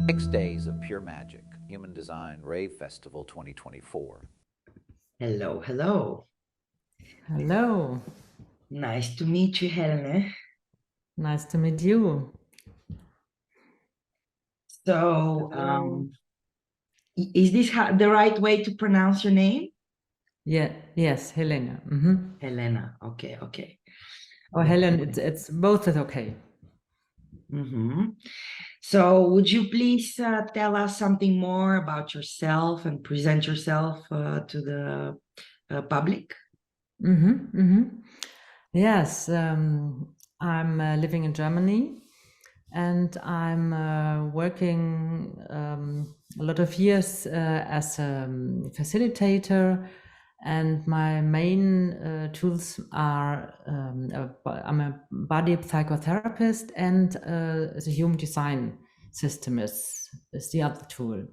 6 days of pure magic, Human Design Rave Festival 2024. Hello, hello. Hello. Nice to meet you, Helene. Nice to meet you. So, is this the right way to pronounce your name? Yeah, yes, Helena. Helena. Okay, okay. Or Helen, it's both is okay. So, would you please tell us something more about yourself and present yourself to the public? Yes, I'm living in Germany, and I'm working a lot of years as a facilitator, and my main tools are I'm a body psychotherapist, and the human design system is the other tool,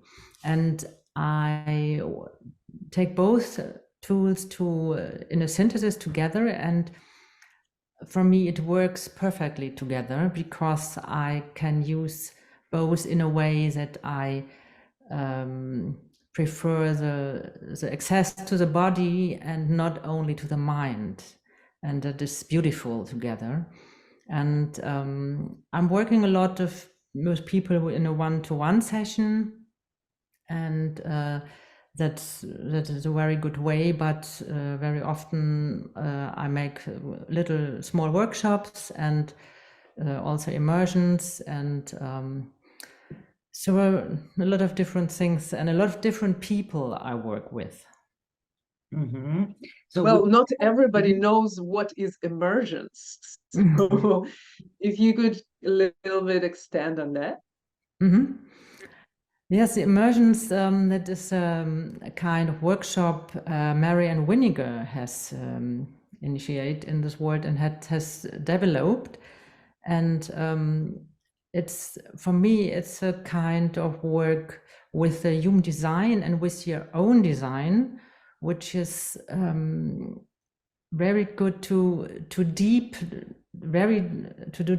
and I take both tools to in a synthesis together, and for me it works perfectly together because I can use both in a way that I prefer the access to the body and not only to the mind, and that is beautiful together. And I'm working a lot with people in a one-to-one session, and that is a very good way, but very often I make little small workshops and also immersions, and so a lot of different things and a lot of different people I work with. So well, not everybody knows what is immersions. So if you could a little bit extend on that. Yes, the immersions, that is a kind of workshop Mary Ann Winiger has initiated in this world and has developed. And it's, for me, it's a kind of work with the human design and with your own design, which is very good to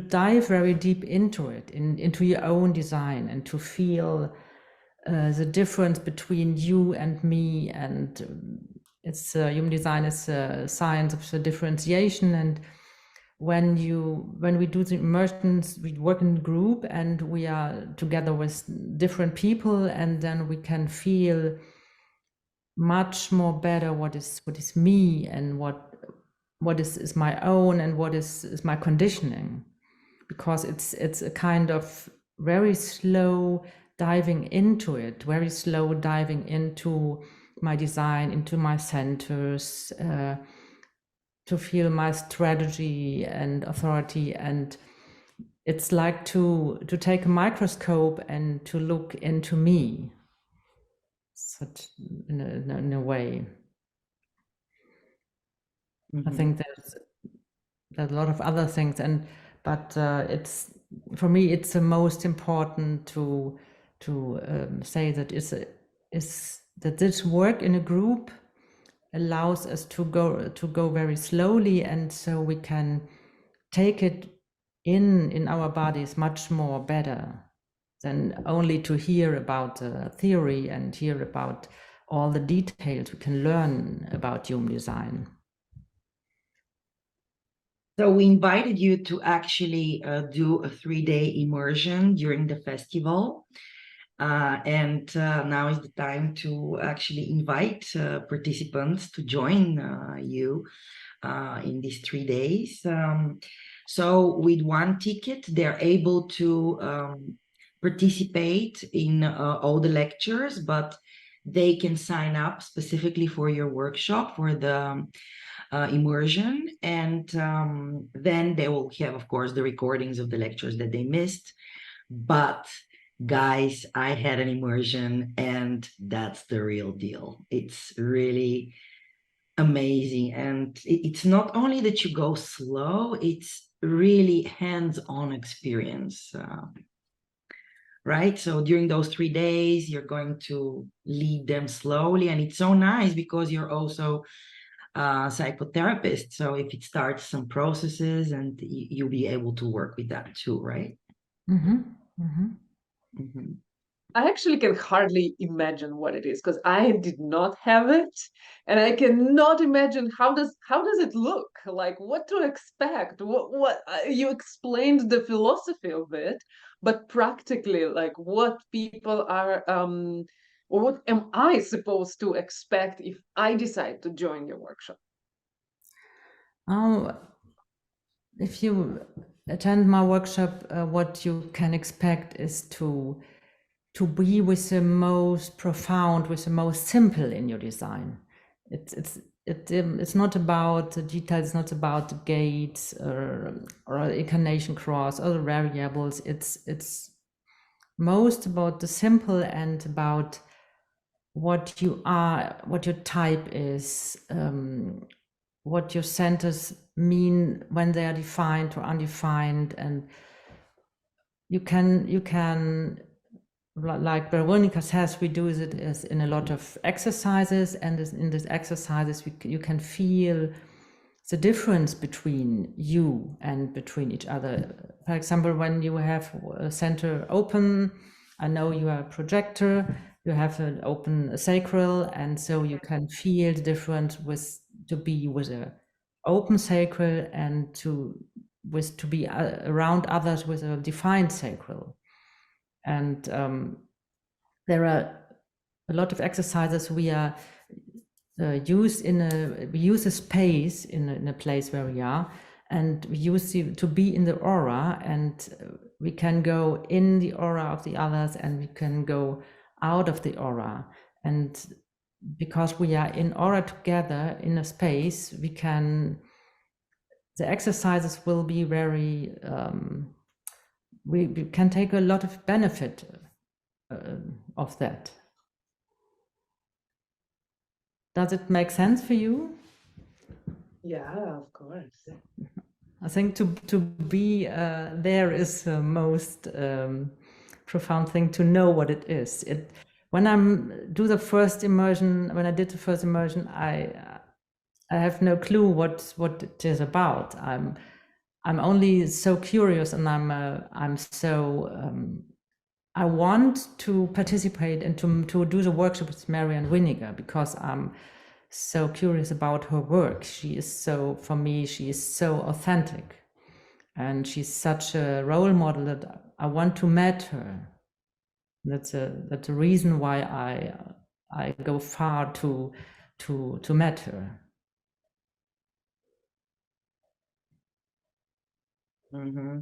dive very deep into it, into your own design, and to feel the difference between you and me. And it's human design is a science of the differentiation. And when we do the immersions, we work in a group and we are together with different people, and then we can feel much more better what is me, and what is my own, and what is my conditioning, because it's a kind of very slow diving into it, very slow diving into my design, into my centers, to feel my strategy and authority. And it's like to take a microscope and to look into me, such in a way. I think there's a lot of other things, but it's, for me, it's the most important to say that is that this work in a group allows us to go very slowly, and so we can take it in our bodies much more better than only to hear about the theory and hear about all the details we can learn about human design. So we invited you to actually do a 3-day immersion during the festival. And now is the time to actually invite participants to join you in these 3 days. So with one ticket, they're able to participate in all the lectures, but they can sign up specifically for your workshop, for the immersion, and then they will have, of course, the recordings of the lectures that they missed. But guys, I had an immersion, and that's the real deal. It's really amazing, and it's not only that you go slow, it's really hands-on experience, right? So during those 3 days, you're going to lead them slowly, and it's so nice because you're also psychotherapist. So if it starts some processes, and you'll be able to work with that too, right? I actually can hardly imagine what it is because I did not have it, and I cannot imagine how does it look, like what to expect. What you explained the philosophy of it, but practically, like what people are or what am I supposed to expect if I decide to join your workshop? If you attend my workshop, what you can expect is to be with the most profound, with the most simple in your design. It's not about the details, not about the gates or incarnation cross, other variables. It's most about the simple and about what you are, what your type is, what your centers mean when they are defined or undefined, and you can like Veronica says, we do it as in a lot of exercises, and in these exercises you can feel the difference between you and between each other. For example, when you have a center open, I know you are a projector, you have an open sacral, and so you can feel the difference to be with a open sacral and to be around others with a defined sacral. And there are a lot of exercises we are we use a space in a place where we are, and we use to be in the aura, and we can go in the aura of the others, and we can go out of the aura. And because we are in aura together in a space, the exercises will be very we can take a lot of benefit of that. Does it make sense for you? Yeah, of course. I think to be there is the most profound thing, to know what it is. When I did the first immersion, I have no clue what it is about. I'm only so curious, and I'm so I want to participate and to do the workshop with Mary Ann Winiger, because I'm so curious about her work. For me, she is so authentic, and she's such a role model that I want to meet her. That's a reason why I go far to meet her. Mm-hmm.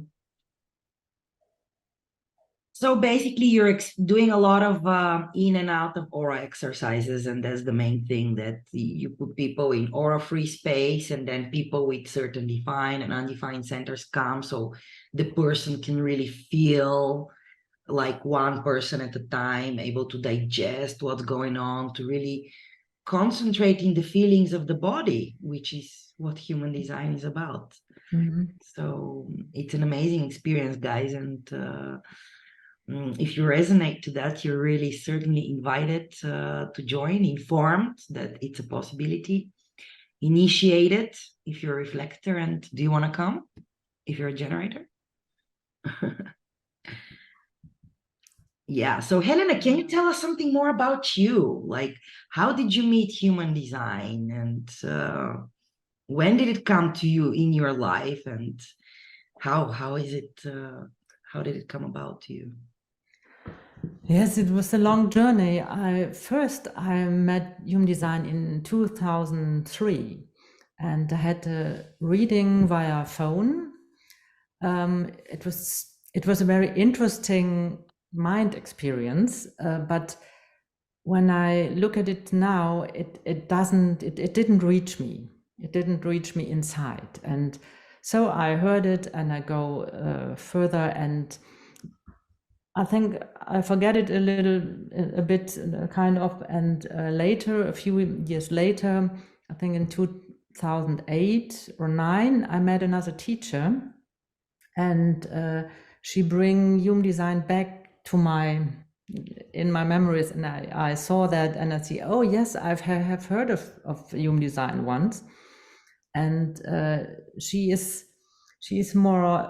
So basically, you're doing a lot of in and out of aura exercises, and that's the main thing, that you put people in aura-free space, and then people with certain defined and undefined centers come, so the person can really feel like one person at a time, able to digest what's going on, to really concentrate in the feelings of the body, which is what human design is about. Mm-hmm. So it's an amazing experience, guys, and if you resonate to that, you're really certainly invited to join, informed that it's a possibility, initiated if you're a reflector. And do you want to come if you're a generator? Yeah. So Helena, can you tell us something more about you? Like, how did you meet human design, and when did it come to you in your life, and how is it? How did it come about to you? Yes, it was a long journey. I met Human Design in 2003, and I had a reading via phone. It was a very interesting mind experience, but when I look at it now, it didn't reach me. It didn't reach me inside, and so I heard it, and I go further, and I think I forget it a bit, kind of, and later, a few years later, I think in 2008 or 9, I met another teacher, and she bring Human Design back in my memories, and I saw that, and I see, oh yes, I have heard of Human Design once, and she is more.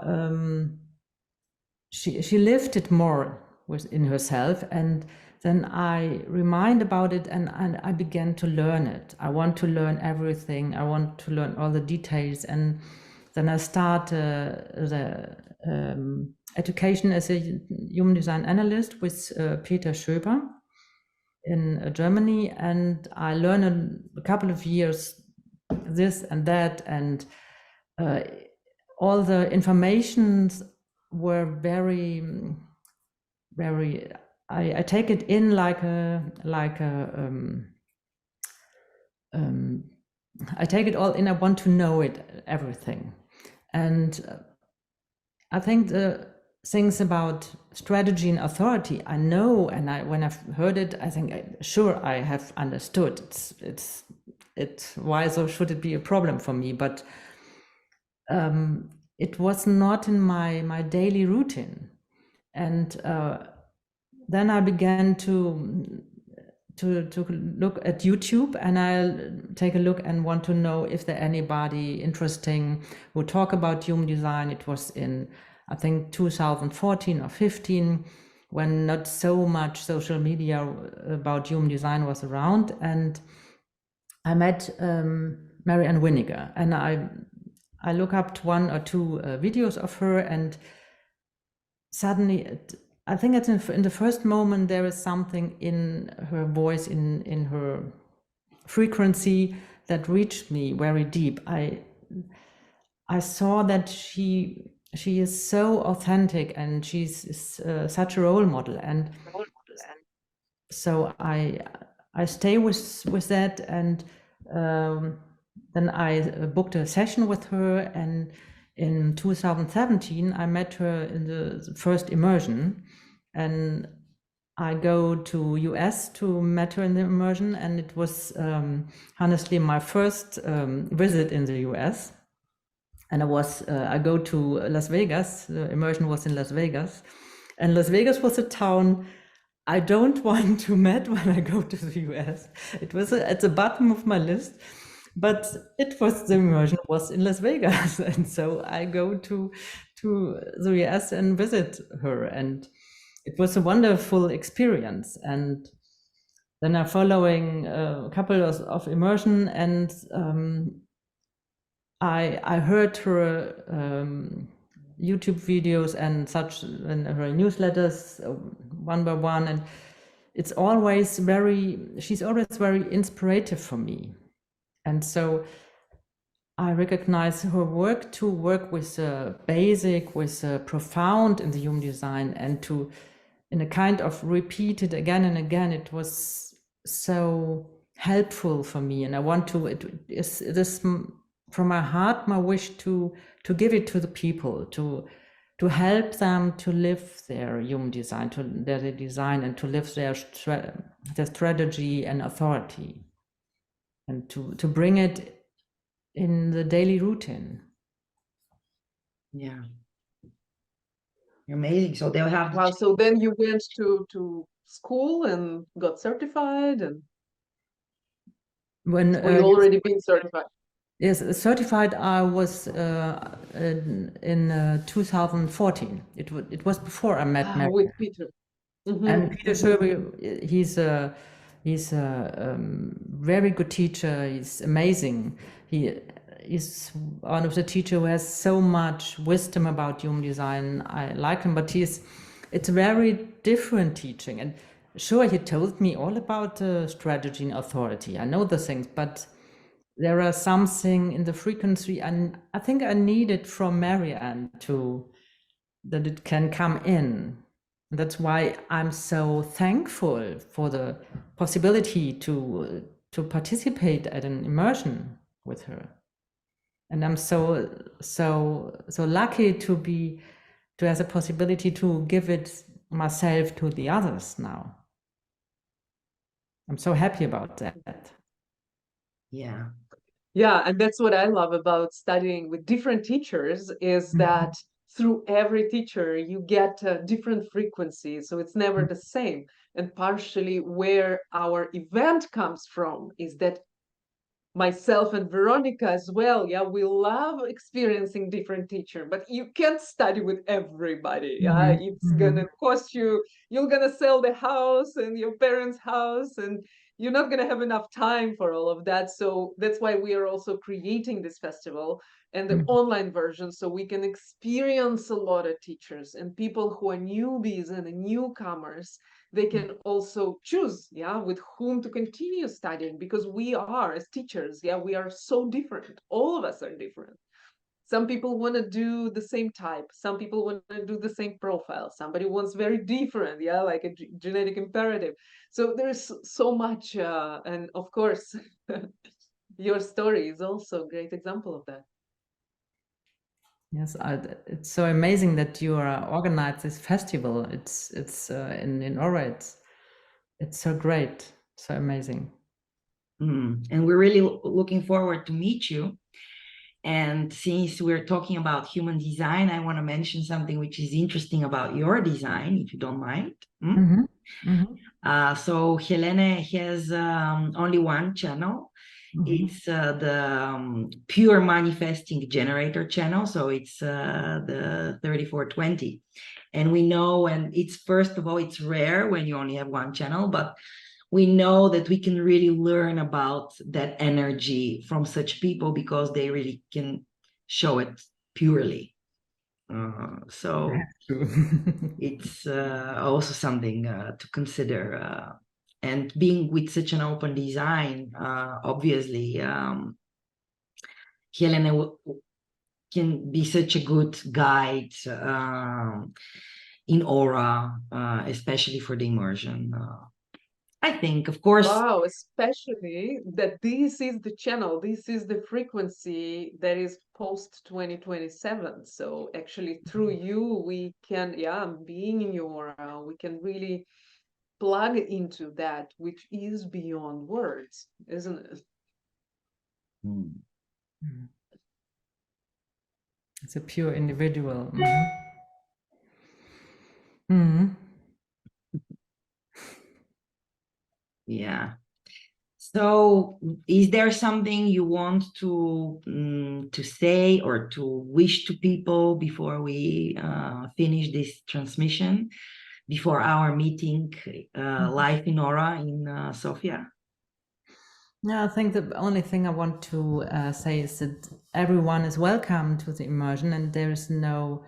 She lived it more within herself. And then I remind about it, and I began to learn it. I want to learn everything. I want to learn all the details. And then I start the education as a human design analyst with Peter Schöber in Germany. And I learned a couple of years this and that, and all the informations were very, very, I take it in like I take it all in. I want to know it, everything. And I think the things about strategy and authority, I know, and when I've heard it, I think, sure, I have understood. It's why so should it be a problem for me? But it was not in my daily routine. And then I began to look at YouTube, and I'll take a look and want to know if there anybody interesting who talk about human design. It was in, I think, 2014 or 15, when not so much social media about human design was around. And I met Mary Ann Winiger, and I look up one or two videos of her, and suddenly, I think it's in the first moment, there is something in her voice, in her frequency, that reached me very deep. I saw that she is so authentic, and she's such a role model, and so I stay with that, and then I booked a session with her, and in 2017 I met her in the first immersion, and I go to US to meet her in the immersion, and it was honestly my first visit in the US. And I go to Las Vegas. The immersion was in Las Vegas, and Las Vegas was a town I don't want to meet when I go to the US. It was at the bottom of my list, but the immersion was in Las Vegas, and so I go to the US and visit her, and it was a wonderful experience. And then I'm following a couple of immersion, and I heard her YouTube videos and such, and her newsletters one by one, and she's always very inspirative for me. And so I recognize her work to work with basic, with profound in the human design, and to, in a kind of repeat it again and again. It was so helpful for me, and I want to, it is from my heart, my wish to give it to the people, to help them to live their human design, their design, and to live their strategy and authority, and to bring it in the daily routine. Yeah. Amazing. So they'll have. Wow. So then you went to school and got certified, and When or you already been certified? Yes, certified I was in 2014. It was before I met Mary. With Peter. Mm-hmm. And Peter Schöber, he's a very good teacher. He's amazing. He is one of the teachers who has so much wisdom about human design. I like him, but it's very different teaching. And sure, he told me all about strategy and authority. I know the things, but there are something in the frequency, and I think I need it from Mary Ann that it can come in. And that's why I'm so thankful for the possibility to participate at an immersion with her. And I'm so lucky to have the possibility to give it myself to the others now. I'm so happy about that. Yeah. Yeah, and that's what I love about studying with different teachers, is that through every teacher you get different frequencies, so it's never the same. And partially where our event comes from is that myself and Veronica as well. Yeah, we love experiencing different teacher, but you can't study with everybody. Yeah, it's gonna cost you. You're gonna sell the house and your parents' house, and you're not gonna have enough time for all of that. So that's why we are also creating this festival and the online version, so we can experience a lot of teachers and people who are newbies and newcomers. They can also choose, yeah, with whom to continue studying, because we are, as teachers, yeah, we are so different. All of us are different. Some people want to do the same type. Some people want to do the same profile. Somebody wants very different, yeah, like a genetic imperative. So there's so much, and of course, your story is also a great example of that. Yes, it's so amazing that you are organized this festival. It's in Aura. It's so great, so amazing. And we're really looking forward to meet you. And since we're talking about human design, I want to mention something which is interesting about your design, if you don't mind. So Helene has only one channel. It's the pure manifesting generator channel. So it's the 3420. And we know, and it's, first of all, it's rare when you only have one channel, but we know that we can really learn about that energy from such people because they really can show it purely. So it's also something to consider. And being with such an open design, obviously, Helene can be such a good guide in Aura, especially for the immersion. I think, of course. Wow, especially that this is the channel, this is the frequency that is post 2027. So actually through you, we can, yeah, being in your, we can really plug into that, which is beyond words, isn't it? It's a pure individual. Yeah. So is there something you want to say or to wish to people before we finish this transmission, before our meeting live in Aura in Sofia? Yeah, I think the only thing I want to say is that everyone is welcome to the immersion, and there is no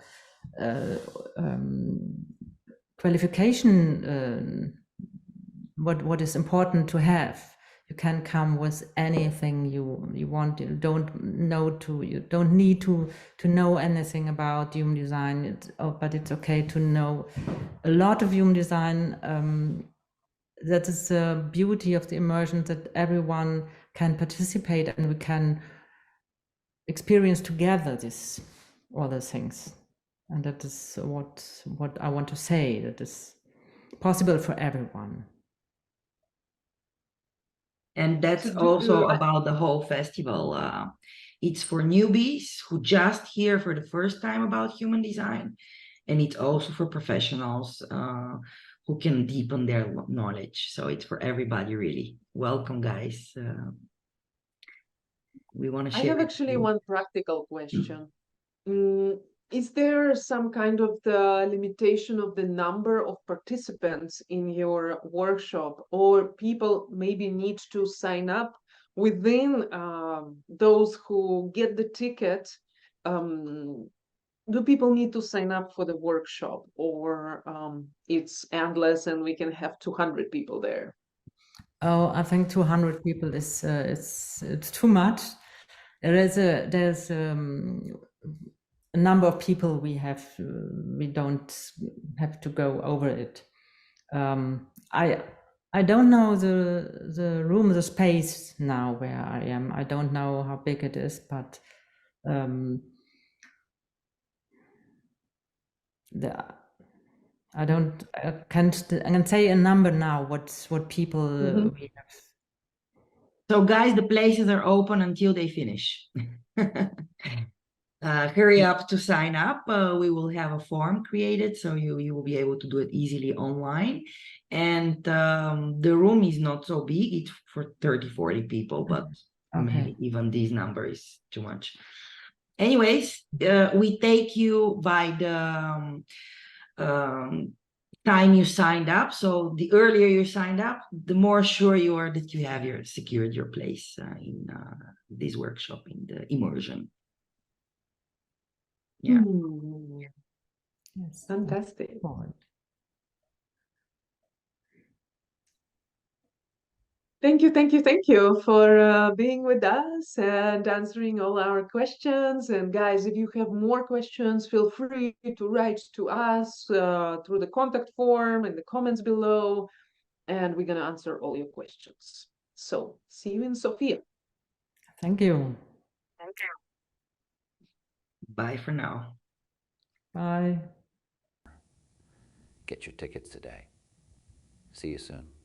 qualification. What is important to have. You can come with anything you want. You don't need to know anything about human design. But it's okay to know a lot of human design. That is the beauty of the immersion, that everyone can participate and we can experience together all the things. And that is what I want to say, that is possible for everyone. And that's also about the whole festival. It's for newbies who just hear for the first time about human design. And it's also for professionals who can deepen their knowledge. So it's for everybody, really. Welcome, guys. We want to share. I have actually one practical question. Is there some kind of the limitation of the number of participants in your workshop, or people maybe need to sign up within those who get the ticket? Do people need to sign up for the workshop, or it's endless and we can have 200 people there? Oh, I think 200 people is it's too much. There's a number of people we don't have to go over it. I don't know the room, the space now where I am. I don't know how big it is, but I can say a number now. What people we have. So guys, the places are open until they finish. Hurry up to sign up. We will have a form created, so you will be able to do it easily online. And the room is not so big. It's for 30-40 people, but maybe even this number is too much. Anyways, we take you by the time you signed up. So the earlier you signed up, the more sure you are that you have secured your place in this workshop, in the immersion. Yeah. Yes. Fantastic. Thank you for being with us and answering all our questions. And guys, if you have more questions, feel free to write to us through the contact form in the comments below, and we're going to answer all your questions. So see you in Sofia. Thank you. Bye for now. Bye. Get your tickets today. See you soon.